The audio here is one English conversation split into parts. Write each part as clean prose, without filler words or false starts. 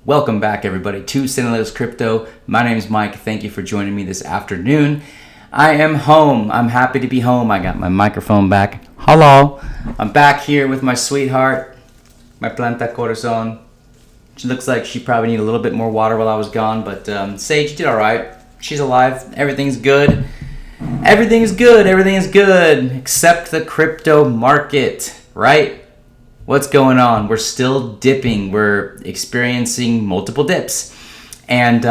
Welcome back, everybody, to Saylor's Crypto. My name is Mike. Thank you for joining me this afternoon. I am home. I'm happy to be home. I got my microphone back. Hello. I'm back here with my sweetheart, my planta corazon. She looks like she probably needed a little bit more water while I was gone, but Sage did all right. She's alive. Everything's good. Everything is good. Everything is good, except the crypto market, right? What's going on? We're still dipping. We're experiencing multiple dips. And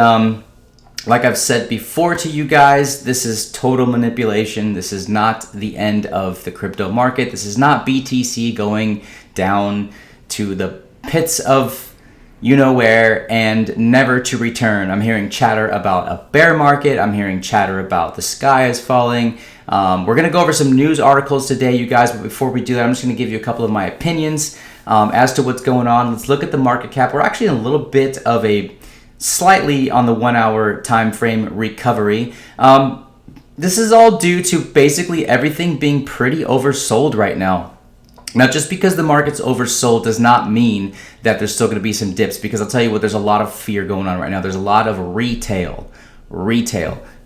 like I've said before to you guys, this is total manipulation. This is not the end of the crypto market. This is not BTC going down to the pits of you-know-where and never to return. I'm hearing chatter about a bear market. I'm hearing chatter about the sky is falling. We're going to go over some news articles today, you guys, but before we do that, I'm just going to give you a couple of my opinions as to what's going on. Let's look at the market cap. We're actually in a little bit of a slightly on the 1 hour time frame recovery. This is all due to basically everything being pretty oversold right now. Now, just because the market's oversold does not mean that there's still going to be some dips, because I'll tell you what, there's a lot of fear going on right now. There's a lot of retail.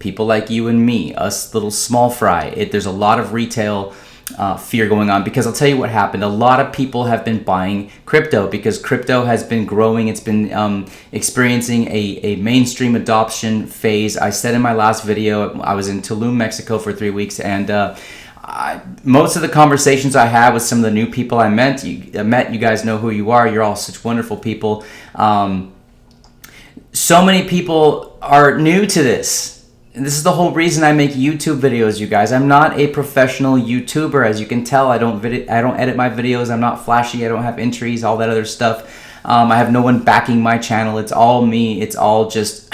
People like you and me, us little small fry. There's a lot of retail fear going on, because I'll tell you what happened. A lot of people have been buying crypto because crypto has been growing. It's been experiencing a mainstream adoption phase. I said in my last video, I was in Tulum, Mexico for 3 weeks, and most of the conversations I had with some of the new people I met, you guys know who you are. You're all such wonderful people. So many people are new to this. And this is the whole reason I make YouTube videos, you guys. I'm not a professional YouTuber, as you can tell. I don't edit my videos. I'm not flashy. I don't have entries, all that other stuff. I have no one backing my channel. It's all me. It's all just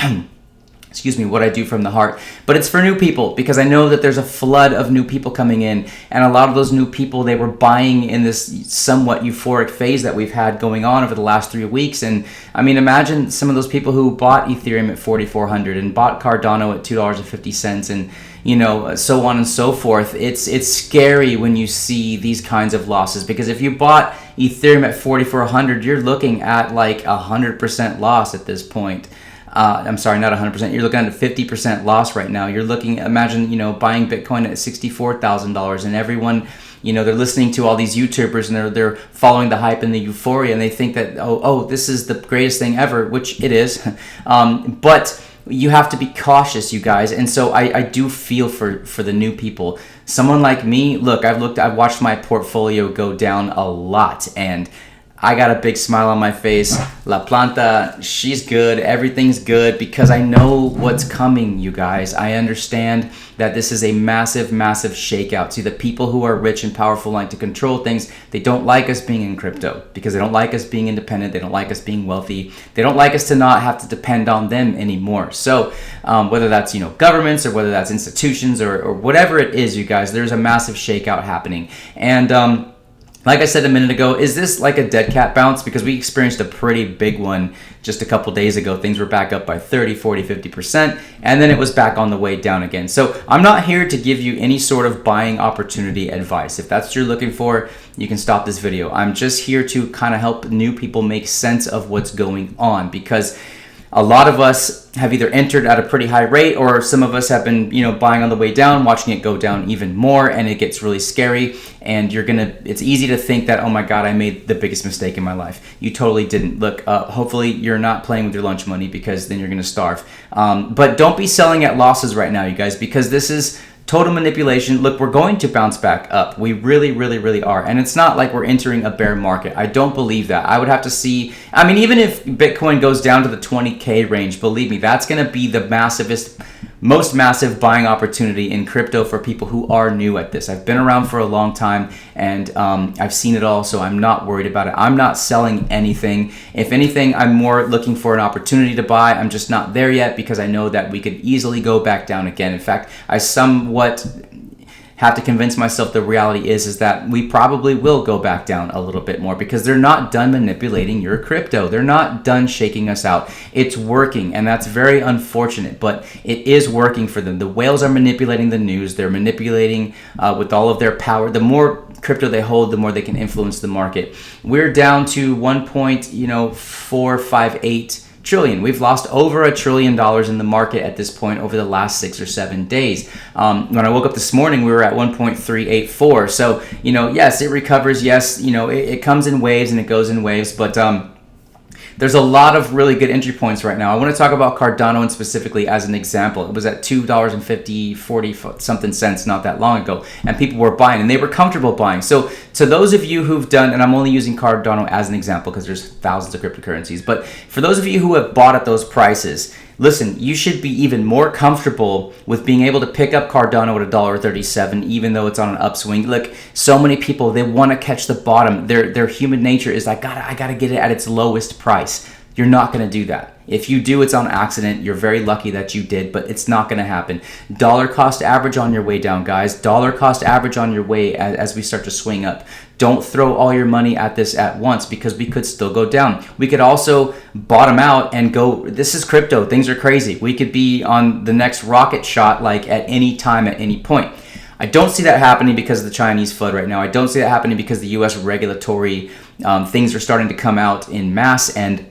excuse me, what I do from the heart. But it's for new people, because I know that there's a flood of new people coming in, and a lot of those new people, they were buying in this somewhat euphoric phase that we've had going on over the last 3 weeks. And I mean, imagine some of those people who bought Ethereum at 4,400 and bought Cardano at $2.50 and, you know, so on and so forth. It's scary when you see these kinds of losses, because if you bought Ethereum at 4,400, you're looking at like 100% loss at this point. I'm sorry, not 100%. You're looking at a 50% loss right now. You're looking, imagine, you know, buying Bitcoin at $64,000, and everyone, you know, they're listening to all these YouTubers and they're following the hype and the euphoria, and they think that, oh, this is the greatest thing ever, which it is. But you have to be cautious, you guys. And so I do feel for the new people. Someone like me, look, I've watched my portfolio go down a lot, and I got a big smile on my face. La Planta, she's good. Everything's good, because I know what's coming, you guys. I understand that this is a massive, massive shakeout. See, the people who are rich and powerful like to control things. They don't like us being in crypto, because they don't like us being independent. They don't like us being wealthy. They don't like us to not have to depend on them anymore. So whether that's, you know, governments, or whether that's institutions, or whatever it is, you guys, there's a massive shakeout happening. And like I said a minute ago, is this like a dead cat bounce? Because we experienced a pretty big one just a couple days ago. Things were back up by 30, 40, 50%, and then it was back on the way down again. So I'm not here to give you any sort of buying opportunity advice. If that's what you're looking for, you can stop this video. I'm just here to kind of help new people make sense of what's going on, because a lot of us have either entered at a pretty high rate, or some of us have been, you know, buying on the way down, watching it go down even more, and it gets really scary. And it's easy to think that, oh my God, I made the biggest mistake in my life. You totally didn't. Look, hopefully you're not playing with your lunch money, because then you're going to starve. But don't be selling at losses right now, you guys, because this is total manipulation. Look, we're going to bounce back up. We really, really, really are. And it's not like we're entering a bear market. I don't believe that. I would have to see, I mean, even if Bitcoin goes down to the 20K range, believe me, that's going to be the most massive buying opportunity in crypto for people who are new at this. I've been around for a long time, and I've seen it all, so I'm not worried about it. I'm not selling anything. If anything, I'm more looking for an opportunity to buy. I'm just not there yet, because I know that we could easily go back down again. In fact, I somewhat have to convince myself the reality is that we probably will go back down a little bit more, because they're not done manipulating your crypto. They're not done shaking us out. It's working, and that's very unfortunate, but it is working for them. The whales are manipulating the news. They're manipulating with all of their power. The more crypto they hold, the more they can influence the market. We're down to 1.458 trillion. We've lost over $1 trillion in the market at this point over the last 6 or 7 days. When I woke up this morning, we were at 1.384. So, yes, it recovers. Yes, it comes in waves and it goes in waves, but there's a lot of really good entry points right now. I want to talk about Cardano and specifically as an example. It was at $2.50, 40 something cents not that long ago, and people were buying, and they were comfortable buying. So to those of you who've done, and I'm only using Cardano as an example because there's thousands of cryptocurrencies, but for those of you who have bought at those prices, listen, you should be even more comfortable with being able to pick up Cardano at $1.37, even though it's on an upswing. Look, so many people, they want to catch the bottom. Their human nature is I gotta get it at its lowest price. You're not going to do that. If you do, it's on accident. You're very lucky that you did, but it's not going to happen. Dollar cost average on your way down, guys. Dollar cost average on your way as we start to swing up. Don't throw all your money at this at once because we could still go down. We could also bottom out and go, this is crypto. Things are crazy. We could be on the next rocket shot like at any time, at any point. I don't see that happening because of the Chinese FUD right now. I don't see that happening because the U.S. regulatory things are starting to come out in mass, and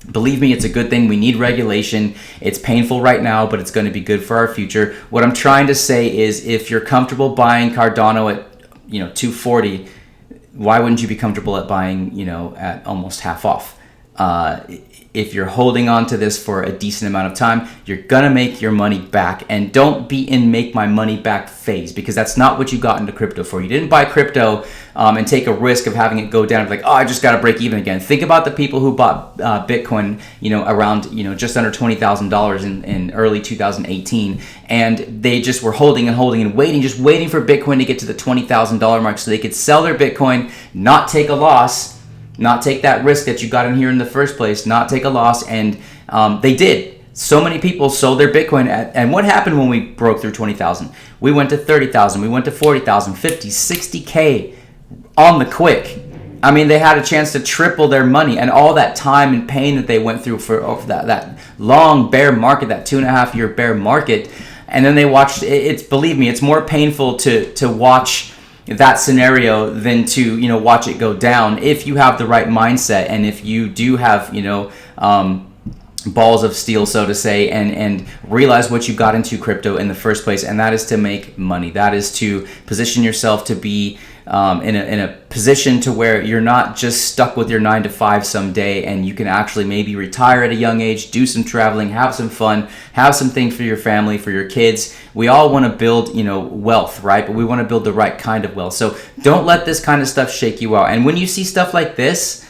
believe me, it's a good thing. We need regulation. It's painful right now, but it's going to be good for our future. What I'm trying to say is if you're comfortable buying Cardano at 240, why wouldn't you be comfortable at buying at almost half off? If you're holding on to this for a decent amount of time, you're gonna make your money back. And don't be in make my money back phase, because that's not what you got into crypto for. You didn't buy crypto and take a risk of having it go down, like, oh, I just gotta break even again. Think about the people who bought Bitcoin around just under $20,000 in early 2018, and they just were holding and waiting, just waiting for Bitcoin to get to the $20,000 mark so they could sell their Bitcoin, not take a loss, not take that risk that you got in here in the first place, not take a loss, and they did. So many people sold their Bitcoin and what happened when we broke through 20,000? We went to 30,000, we went to 40,000, 50, 60K on the quick. I mean, they had a chance to triple their money, and all that time and pain that they went through for that long bear market, that 2.5-year bear market, and then they watched, believe me, it's more painful to watch that scenario than to watch it go down if you have the right mindset, and if you do have balls of steel, so to say, and realize what you got into crypto in the first place, and that is to make money. That is to position yourself to be in a position to where you're not just stuck with your 9-to-5 someday, and you can actually maybe retire at a young age, do some traveling, have some fun, have some things for your family, for your kids. We all want to build, wealth, right? But we want to build the right kind of wealth. So don't let this kind of stuff shake you out. And when you see stuff like this,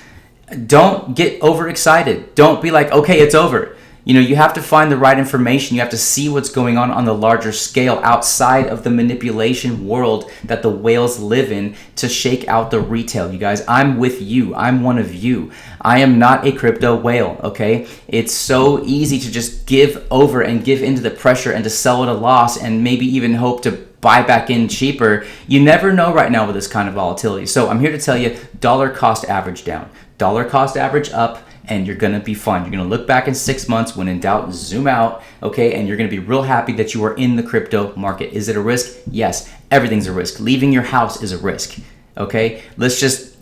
don't get overexcited. Don't be like, okay, it's over. You have to find the right information. You have to see what's going on the larger scale outside of the manipulation world that the whales live in to shake out the retail. You guys, I'm with you. I'm one of you. I am not a crypto whale, okay? It's so easy to just give over and give into the pressure and to sell at a loss and maybe even hope to buy back in cheaper. You never know right now with this kind of volatility. So I'm here to tell you, dollar cost average down, dollar cost average up, and you're gonna be fine. You're gonna look back in 6 months, when in doubt, zoom out, okay? And you're gonna be real happy that you are in the crypto market. Is it a risk? Yes, everything's a risk. Leaving your house is a risk, okay? Let's just,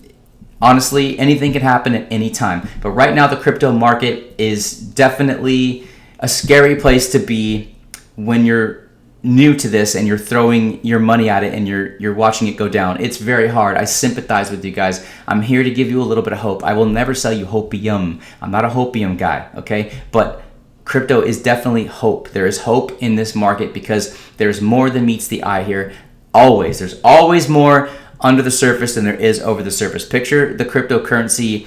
honestly, anything can happen at any time. But right now, the crypto market is definitely a scary place to be when you're new to this and you're throwing your money at it and you're watching it go down. It's very hard. I sympathize with you guys. I'm here to give you a little bit of hope. I will never sell you hopium. I'm not a hopium guy, okay? But crypto is definitely hope. There is hope in this market because there's more than meets the eye here. Always. There's always more under the surface than there is over the surface. Picture the cryptocurrency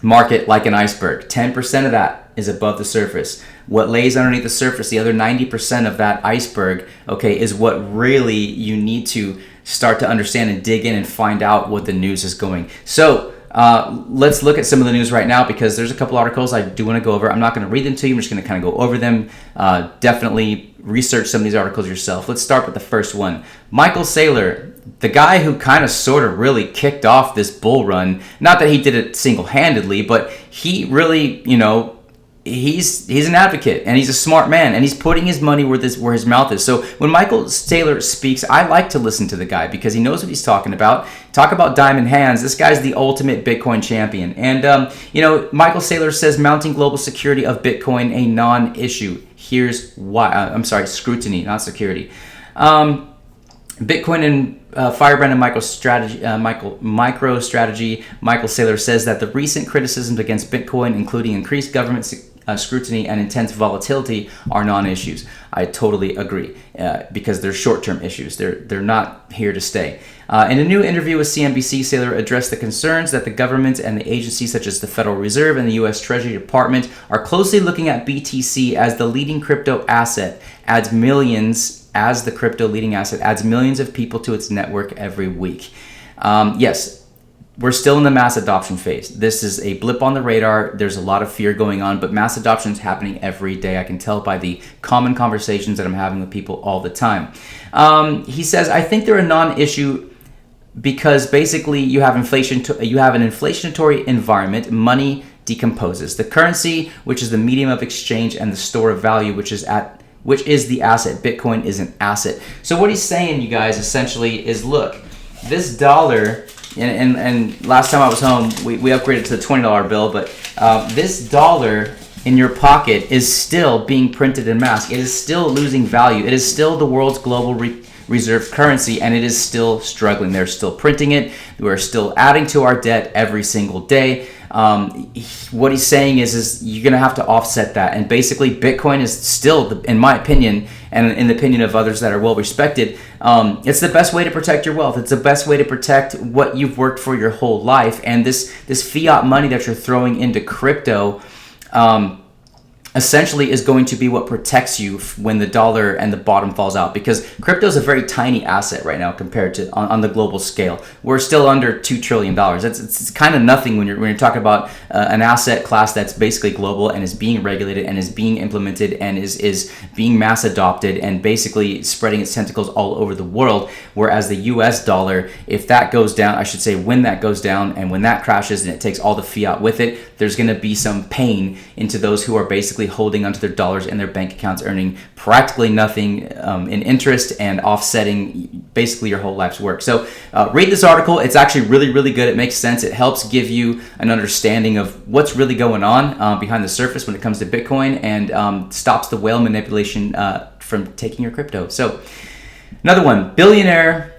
market like an iceberg. 10% of that is above the surface. What lays underneath the surface, the other 90% of that iceberg, okay, is what really you need to start to understand and dig in and find out what the news is going. So let's look at some of the news right now, because there's a couple articles I do want to go over. I'm not going to read them to you. I'm just going to kind of go over them. Definitely research some of these articles yourself. Let's start with the first one. Michael Saylor, the guy who kind of sort of really kicked off this bull run. Not that he did it single-handedly, but he really, he's an advocate, and he's a smart man, and he's putting his money where his mouth is. So when Michael Saylor speaks, I like to listen to the guy because he knows what he's talking about. Talk about diamond hands. This guy's the ultimate Bitcoin champion. And Michael Saylor says mounting global security of Bitcoin a non-issue. Here's why. Scrutiny, not security. Bitcoin and Firebrand and MicroStrategy, Michael Saylor says that the recent criticisms against Bitcoin, including increased government scrutiny and intense volatility, are non-issues. I totally agree because they're short-term issues. They're not here to stay. In a new interview with CNBC, Saylor addressed the concerns that the government and the agencies such as the Federal Reserve and the U.S. Treasury Department are closely looking at BTC as the leading crypto asset, as the crypto leading asset adds millions of people to its network every week. Yes, we're still in the mass adoption phase. This is a blip on the radar. There's a lot of fear going on, but mass adoption is happening every day. I can tell by the common conversations that I'm having with people all the time. He says, I think they're a non-issue because basically you have inflation. You have an inflationary environment. Money decomposes. The currency, which is the medium of exchange, and the store of value, which is the asset. Bitcoin is an asset. So what he's saying, you guys, essentially is, look, this dollar, and last time I was home, we upgraded to the $20 bill, but this dollar in your pocket is still being printed en masse. It is still losing value. It is still the world's global reserve currency, and it is still struggling. They're still printing it. We're still adding to our debt every single day. What he's saying is you're going to have to offset that. And basically, Bitcoin is still, in my opinion, and in the opinion of others that are well respected, it's the best way to protect your wealth. It's the best way to protect what you've worked for your whole life. And this fiat money that you're throwing into crypto, essentially is going to be what protects you when the dollar and the bottom falls out, because crypto is a very tiny asset right now compared to on the global scale. We're still under $2 trillion. It's kind of nothing when you're talking about an asset class that's basically global and is being regulated and is being implemented and is being mass adopted and basically spreading its tentacles all over the world. Whereas the US dollar, if that goes down, I should say when that goes down and when that crashes and it takes all the fiat with it, there's going to be some pain into those who are basically holding onto their dollars in their bank accounts, earning practically nothing in interest and offsetting basically your whole life's work. So read this article. It's actually really, really good. It makes sense. It helps give you an understanding of what's really going on behind the surface when it comes to Bitcoin, and stops the whale manipulation from taking your crypto. So another one, Billionaire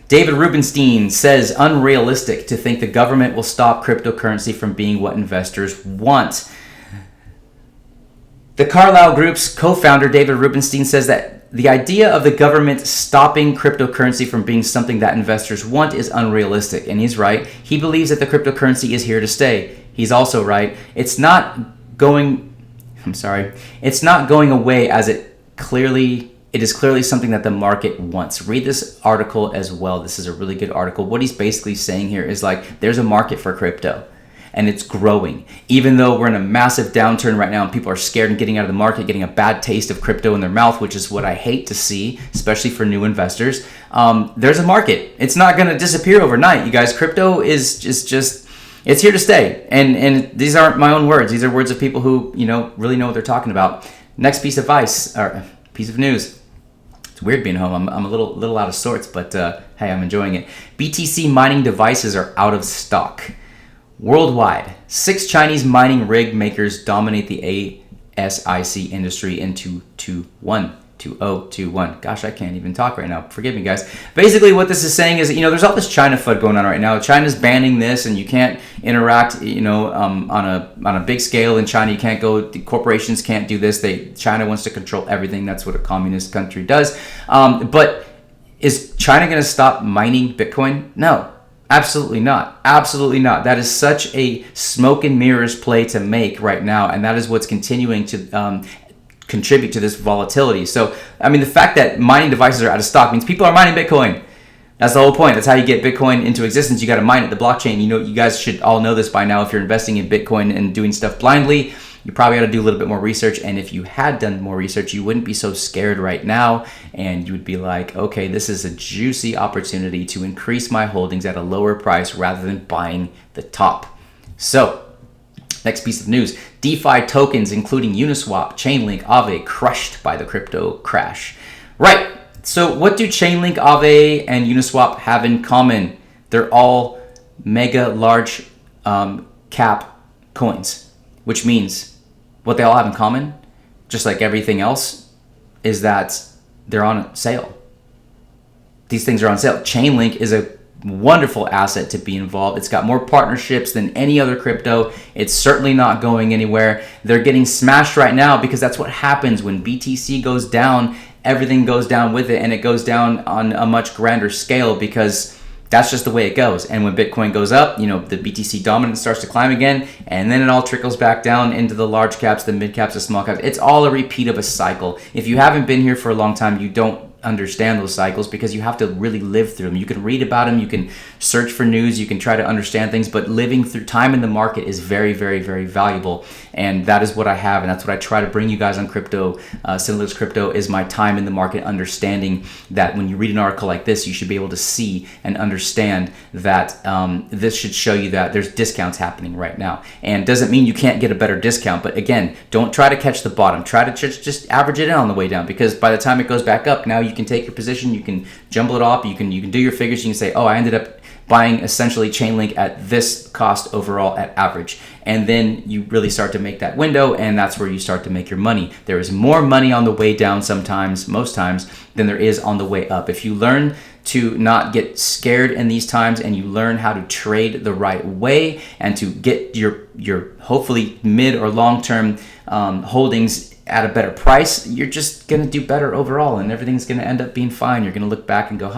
David Rubenstein says unrealistic to think the government will stop cryptocurrency from being what investors want. The Carlyle Group's co-founder, David Rubenstein, says that the idea of the government stopping cryptocurrency from being something that investors want is unrealistic, and he's right. He believes that the cryptocurrency is here to stay. He's also right. It's not going away, as it is clearly something that the market wants. Read this article as well. This is a really good article. What he's basically saying here is like, there's a market for crypto. And it's growing. Even though we're in a massive downturn right now and people are scared and getting out of the market, getting a bad taste of crypto in their mouth, which is what I hate to see, especially for new investors, there's a market. It's not going to disappear overnight, you guys. Crypto is just it's here to stay. And these aren't my own words. These are words of people who, really know what they're talking about. Next piece of advice, or piece of news. It's weird being home. I'm a little out of sorts, but hey, I'm enjoying it. BTC mining devices are out of stock. Worldwide, 6 Chinese mining rig makers dominate the ASIC industry in 2021. Gosh, I can't even talk right now. Forgive me, guys. Basically, what this is saying is, there's all this China FUD going on right now. China's banning this, and you can't interact, on a big scale in China. You can't go. The corporations can't do this. China wants to control everything. That's what a communist country does. But is China going to stop mining Bitcoin? No. Absolutely not. Absolutely not. That is such a smoke and mirrors play to make right now, and that is what's continuing to contribute to this volatility. So, the fact that mining devices are out of stock means people are mining Bitcoin. That's the whole point. That's how you get Bitcoin into existence. You got to mine it, the blockchain. You guys should all know this by now. If you're investing in Bitcoin and doing stuff blindly, you probably got to do a little bit more research. And if you had done more research, you wouldn't be so scared right now. And you would be like, okay, this is a juicy opportunity to increase my holdings at a lower price rather than buying the top. So Next piece of news, DeFi tokens, including Uniswap, Chainlink, Aave, crushed by the crypto crash. Right, so what do Chainlink, Aave, and Uniswap have in common? They're all mega large cap coins, which means what they all have in common, just like everything else, is that they're on sale. These things are on sale. Chainlink is a wonderful asset to be involved. It's got more partnerships than any other crypto. It's certainly not going anywhere. They're getting smashed right now because that's what happens when BTC goes down. Everything goes down with it, and it goes down on a much grander scale because that's just the way it goes. And when Bitcoin goes up, the BTC dominance starts to climb again, and then it all trickles back down into the large caps, the mid caps, the small caps. It's all a repeat of a cycle. If you haven't been here for a long time, you don't understand those cycles because you have to really live through them. You can read about them, you can search for news, you can try to understand things, but living through time in the market is very, very, very valuable. And that is what I have, and that's what I try to bring you guys on crypto. Saylor's Crypto is my time in the market, understanding that when you read an article like this, you should be able to see and understand that this should show you that there's discounts happening right now. And doesn't mean you can't get a better discount, but again, don't try to catch the bottom. Try to just average it in on the way down, because by the time it goes back up, now you can take your position, you can jumble it off, you can do your figures, you can say, oh, I ended up buying essentially Chainlink at this cost overall at average. And then you really start to make that window, and that's where you start to make your money. There is more money on the way down sometimes, most times, than there is on the way up. If you learn to not get scared in these times, and you learn how to trade the right way and to get your hopefully mid or long-term holdings at a better price, you're just going to do better overall, and everything's going to end up being fine. You're going to look back and go,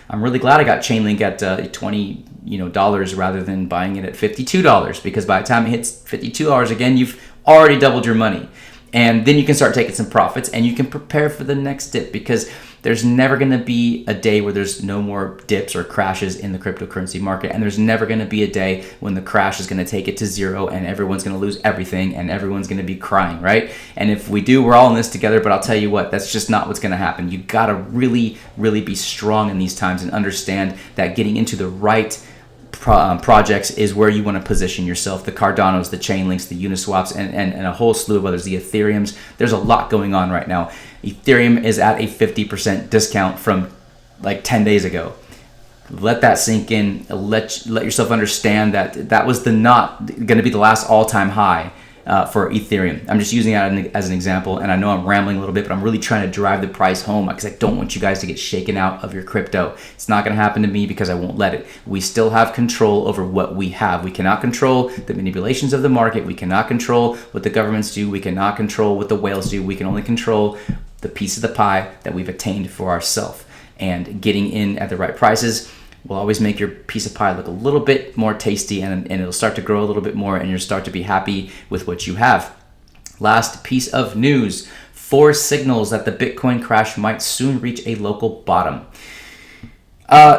I'm really glad I got Chainlink at $20 rather than buying it at $52, because by the time it hits $52 again, you've already doubled your money. And then you can start taking some profits, and you can prepare for the next dip, because there's never going to be a day where there's no more dips or crashes in the cryptocurrency market. And there's never going to be a day when the crash is going to take it to zero and everyone's going to lose everything and everyone's going to be crying, right? And if we do, we're all in this together. But I'll tell you what, that's just not what's going to happen. You got to really, really be strong in these times and understand that getting into the right projects is where you want to position yourself. The Cardanos, the Chainlinks, the Uniswaps, and a whole slew of others, the Ethereums. There's a lot going on right now. Ethereum is at a 50% discount from like 10 days ago. Let that sink in. Let yourself understand that that was not going to be the last all-time high for Ethereum. I'm just using that as an example, and I know I'm rambling a little bit, but I'm really trying to drive the price home because I don't want you guys to get shaken out of your crypto. It's not going to happen to me because I won't let it. We still have control over what we have. We cannot control the manipulations of the market. We cannot control what the governments do. We cannot control what the whales do. We can only control the piece of the pie that we've attained for ourselves. And getting in at the right prices will always make your piece of pie look a little bit more tasty, and it'll start to grow a little bit more, and you'll start to be happy with what you have. Last piece of news, 4 signals that the Bitcoin crash might soon reach a local bottom.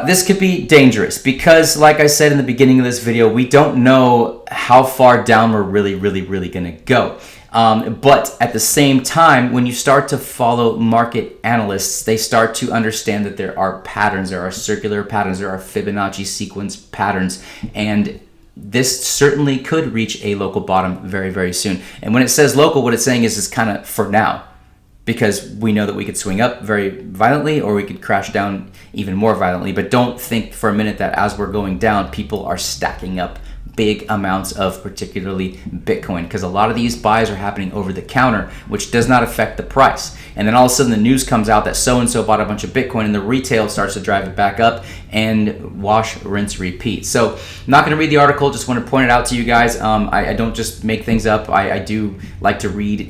This could be dangerous because, like I said in the beginning of this video, we don't know how far down we're really going to go. But at the same time, when you start to follow market analysts, they start to understand that there are patterns, there are circular patterns, there are Fibonacci sequence patterns, and this certainly could reach a local bottom very, very soon. And when it says local, what it's saying is kind of for now, because we know that we could swing up very violently or we could crash down even more violently. But don't think for a minute that as we're going down, people are stacking up big amounts of particularly Bitcoin, because a lot of these buys are happening over the counter, which does not affect the price. And then all of a sudden the news comes out that so-and-so bought a bunch of Bitcoin, and the retail starts to drive it back up, and wash, rinse, repeat. So I'm not going to read the article, just want to point it out to you guys. I don't just make things up. I do like to read,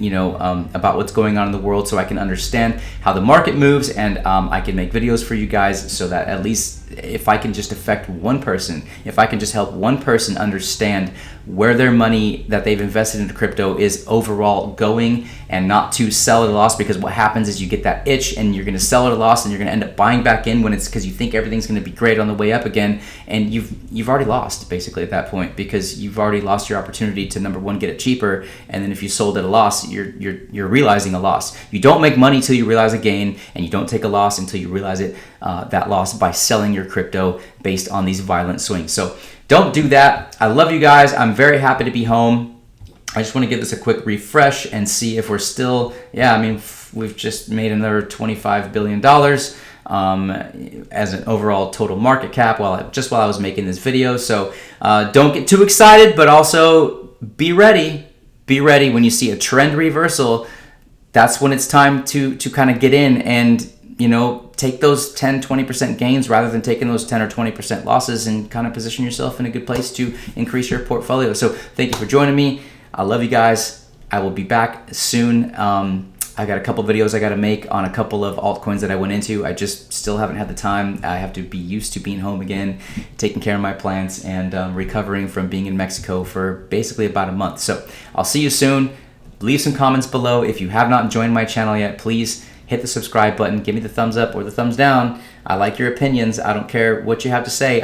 about what's going on in the world so I can understand how the market moves, and I can make videos for you guys so that at least if I can just affect one person, if I can just help one person understand where their money that they've invested into crypto is overall going, and not to sell at a loss, because what happens is you get that itch and you're going to sell at a loss, and you're going to end up buying back in when it's because you think everything's going to be great on the way up again, and you've already lost basically at that point, because you've already lost your opportunity to, number one, get it cheaper, and then if you sold at a loss, you're realizing a loss. You don't make money till you realize a gain, and you don't take a loss until you realize it, that loss, by selling your crypto based on these violent swings. So don't do that. I love you guys. I'm very happy to be home. I just want to give this a quick refresh and see if we're still, yeah, I mean, we've just made another $25 billion as an overall total market cap while I was making this video. So don't get too excited, but also be ready. Be ready when you see a trend reversal. That's when it's time to kind of get in and, you know, take those 10-20% gains rather than taking those 10 or 20% losses, and kind of position yourself in a good place to increase your portfolio. So thank you for joining me. I love you guys. I will be back soon. I got a couple videos I got to make on a couple of altcoins that I went into. I just still haven't had the time. I have to be used to being home again, taking care of my plants, and recovering from being in Mexico for basically about a month. So I'll see you soon. Leave some comments below. If you have not joined my channel yet, please hit the subscribe button. Give me the thumbs up or the thumbs down. I like your opinions. I don't care what you have to say.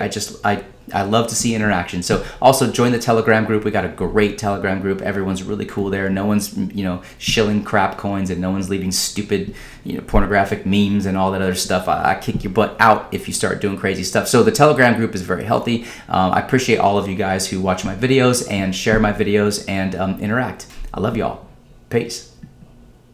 I love to see interaction. So also join the Telegram group. We got a great Telegram group. Everyone's really cool there. No one's, you know, shilling crap coins, and no one's leaving stupid, you know, pornographic memes and all that other stuff. I kick your butt out if you start doing crazy stuff. So the Telegram group is very healthy. I appreciate all of you guys who watch my videos and share my videos and interact. I love y'all. Peace.